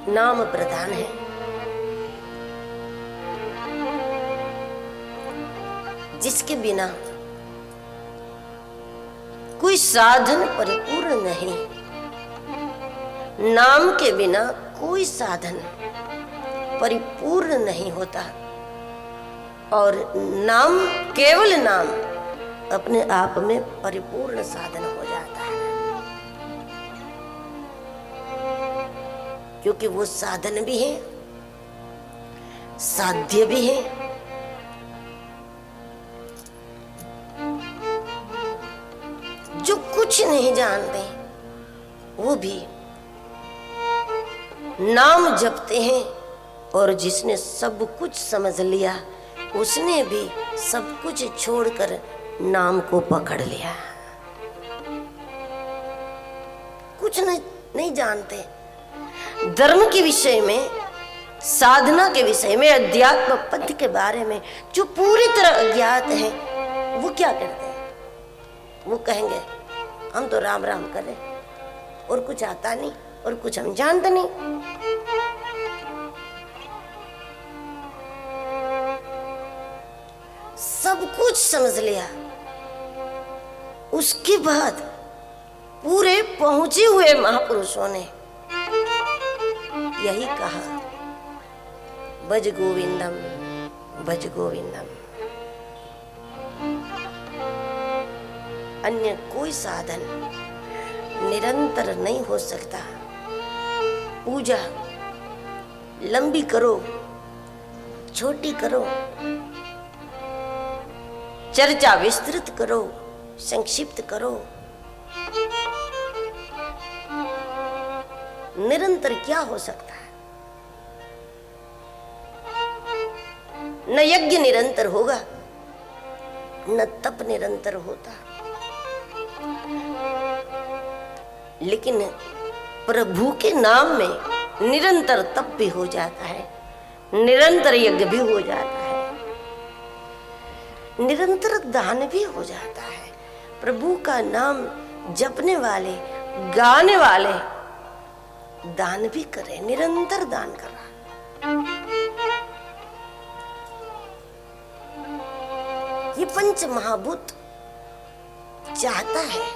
नाम प्रधान है। जिसके बिना कोई साधन परिपूर्ण नहीं। नाम के बिना कोई साधन परिपूर्ण नहीं होता और नाम, केवल नाम अपने आप में परिपूर्ण साधन हो जाता है, क्योंकि वो साधन भी है, साध्य भी है। जो कुछ नहीं जानते वो भी नाम जपते हैं, और जिसने सब कुछ समझ लिया उसने भी सब कुछ छोड़कर नाम को पकड़ लिया। कुछ नहीं जानते धर्म के विषय में, साधना के विषय में, अध्यात्म पथ के बारे में जो पूरी तरह अज्ञात है, वो क्या करते हैं? वो कहेंगे हम तो राम राम करें और कुछ आता नहीं और कुछ हम जानते नहीं। सब कुछ समझ लिया, उसके बाद पूरे पहुंचे हुए महापुरुषों ने यही कहा, भज गोविंदम भज गोविंदम। अन्य कोई साधन निरंतर नहीं हो सकता। पूजा लंबी करो, छोटी करो, चर्चा विस्तृत करो, संक्षिप्त करो, निरंतर क्या हो सकता है? न यज्ञ निरंतर होगा, न तप निरंतर होता। लेकिन प्रभु के नाम में निरंतर तप भी हो जाता है, निरंतर यज्ञ भी हो जाता है, निरंतर दान भी हो जाता है। प्रभु का नाम जपने वाले, गाने वाले दान भी करें, निरंतर दान कर रहा। ये पंच महाभूत चाहता है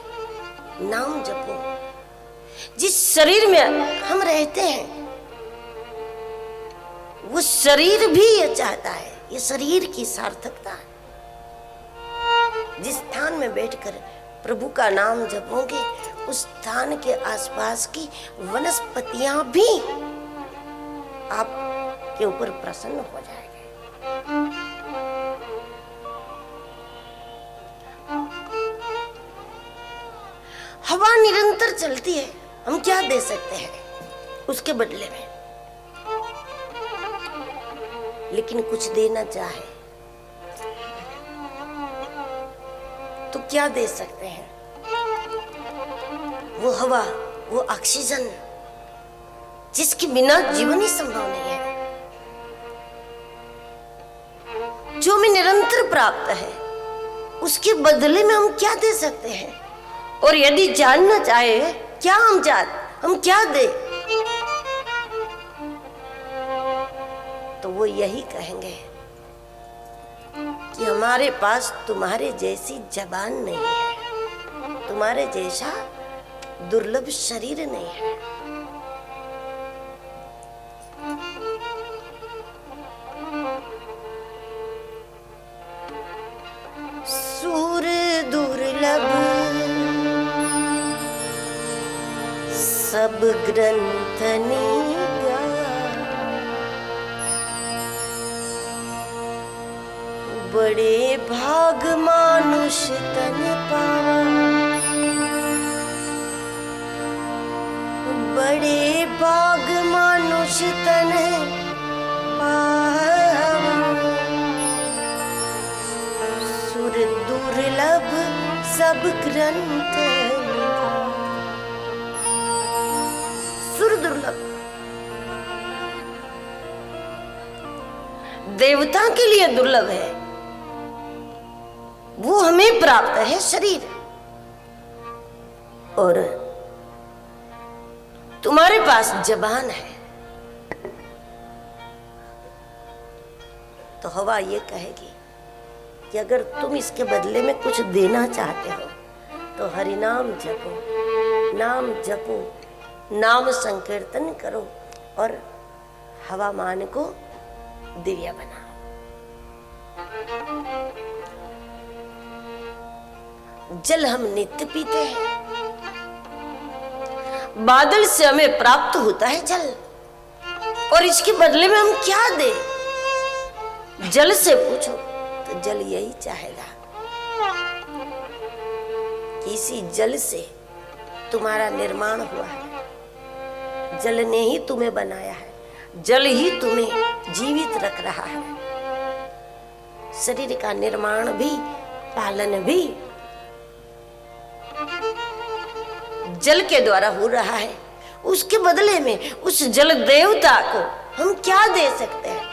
नाम जपो। जिस शरीर में हम रहते हैं वो शरीर भी ये चाहता है, ये शरीर की सार्थकता है। जिस स्थान में बैठकर प्रभु का नाम जपोगे उस स्थान के आसपास की वनस्पतियां भी आपके ऊपर प्रसन्न हो जाएंगे। हवा निरंतर चलती है, हम क्या दे सकते हैं उसके बदले में? लेकिन कुछ देना चाहे तो क्या दे सकते हैं? वो हवा, वो ऑक्सीजन जिसके बिना जीवन ही संभव नहीं है, जो हमें निरंतर प्राप्त है, उसके बदले में हम क्या दे सकते हैं? और यदि जानना चाहे क्या हम क्या दे, तो वो यही कहेंगे कि हमारे पास तुम्हारे जैसी जबान नहीं है, तुम्हारे जैसा दुर्लभ शरीर नहीं है। सूर दुर्लभ सब ग्रंथ निगा, बड़े भाग मानुष तन पावा, बड़े भाग मानुष तन पावा, सुर दुर्लभ सब ग्रंथ। सुर दुर्लभ, देवता के लिए दुर्लभ है, वो हमें प्राप्त है शरीर। और तुम्हारे पास जबान है, तो हवा ये कहेगी कि अगर तुम इसके बदले में कुछ देना चाहते हो तो हरि नाम जपो, नाम जपो, नाम संकीर्तन करो और हवामान को दिव्य बनाओ। जल हम नित्य पीते हैं, बादल से हमें प्राप्त होता है जल, और इसके बदले में हम क्या दे? जल से पूछो तो जल यही चाहेगा कि इसी जल से तुम्हारा निर्माण हुआ है, जल ने ही तुम्हें बनाया है, जल ही तुम्हें जीवित रख रहा है। शरीर का निर्माण भी, पालन भी जल के द्वारा हो रहा है। उसके बदले में उस जल देवता को हम क्या दे सकते हैं?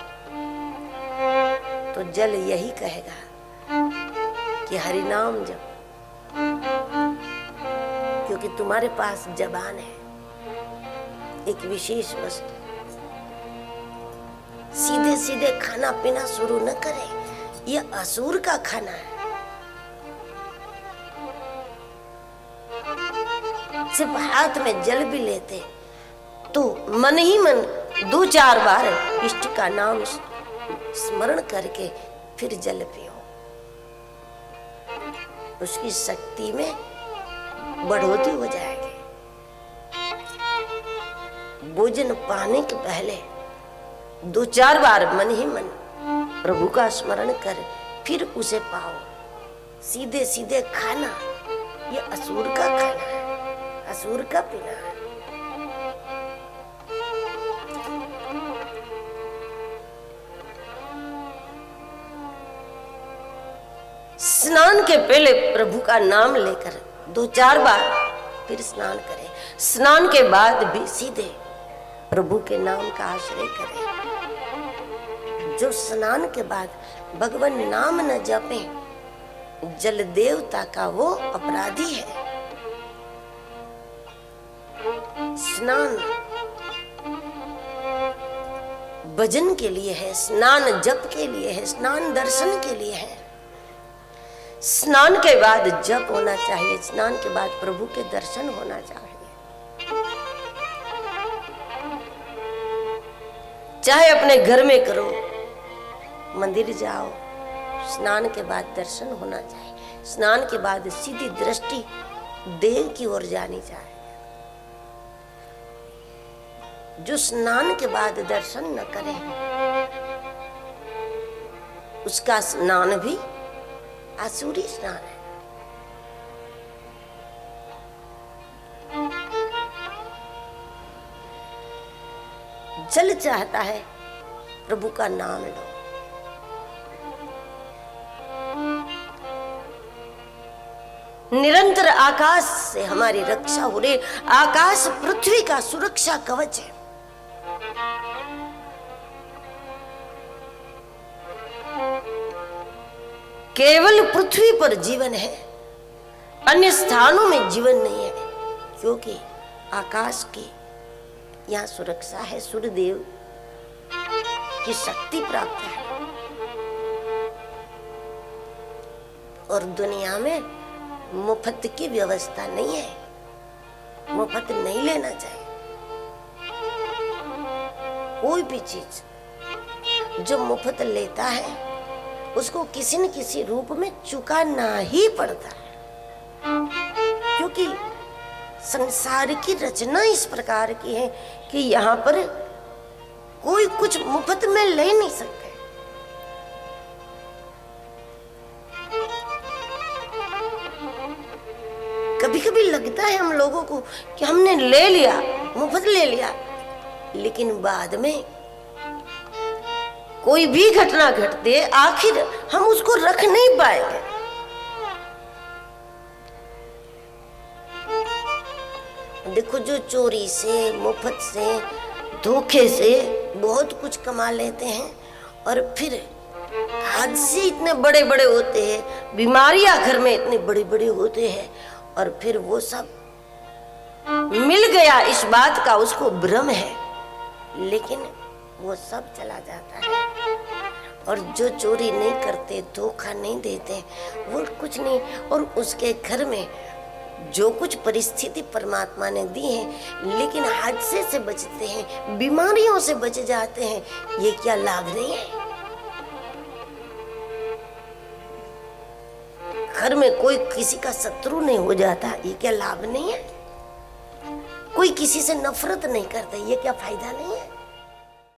तो जल यही कहेगा कि हरि नाम जप, क्योंकि तुम्हारे पास जबान है, एक विशेष वस्तु। सीधे सीधे खाना पीना शुरू न करे, यह असुर का खाना है। सिर्फ हाथ में जल भी लेते तो मन ही मन 2-4 बार इष्ट का नाम स्मरण करके फिर जल पियो, उसकी शक्ति में बढ़ोतरी हो जाएगी। भोजन पाने के पहले 2-4 बार मन ही मन प्रभु का स्मरण कर फिर उसे पाओ। सीधे सीधे खाना ये असुर का खाना है, असुर का पीना है। स्नान के पहले प्रभु का नाम लेकर 2-4 बार फिर स्नान करें। स्नान के बाद भी सीधे प्रभु के नाम का आश्रय करें। जो स्नान के बाद भगवान नाम न जपे, जल देवता का वो अपराधी है। स्नान भजन के लिए है, स्नान जप के लिए है, स्नान दर्शन के लिए है। स्नान के बाद जप होना चाहिए, स्नान के बाद प्रभु के दर्शन होना चाहिए। चाहे अपने घर में करो, मंदिर जाओ, स्नान के बाद दर्शन होना चाहिए। स्नान के बाद सीधी दृष्टि देव की ओर जानी चाहिए। जो स्नान के बाद दर्शन न करे उसका स्नान भी आसुरी स्नान है। जल चाहता है प्रभु का नाम लो। निरंतर आकाश से हमारी रक्षा हो रही। आकाश पृथ्वी का सुरक्षा कवच है। केवल पृथ्वी पर जीवन है, अन्य स्थानों में जीवन नहीं है, क्योंकि आकाश की यहाँ सुरक्षा है। सूर्यदेव की शक्ति प्राप्त है। और दुनिया में मुफ्त की व्यवस्था नहीं है, मुफ्त नहीं लेना चाहिए। कोई भी चीज जो मुफ्त लेता है उसको किसी न किसी रूप में चुकाना ही पड़ता है, क्योंकि संसार की रचना इस प्रकार की है कि यहाँ पर कोई कुछ मुफ्त में ले नहीं सकते। कभी कभी लगता है हम लोगों को कि हमने ले लिया, मुफ्त ले लिया, लेकिन बाद में कोई भी घटना घटती है, आखिर हम उसको रख नहीं पाएंगे। देखो, जो चोरी से, मुफ्त से, धोखे से बहुत कुछ कमा लेते हैं और फिर हादसे इतने बड़े बड़े होते हैं, बीमारियां घर में इतने बड़े बड़े होते हैं, और फिर वो सब मिल गया इस बात का उसको भ्रम है, लेकिन वो सब चला जाता है और जो चोरी नहीं करते, धोखा नहीं देते, वो कुछ नहीं। और उसके घर में जो कुछ परिस्थिति परमात्मा ने दी है, लेकिन हादसे से बचते हैं, बीमारियों से बच जाते हैं, ये क्या लाभ नहीं है? घर में कोई किसी का शत्रु नहीं हो जाता, ये क्या लाभ नहीं है? कोई किसी से नफरत नहीं करता, ये क्या फायदा नहीं है?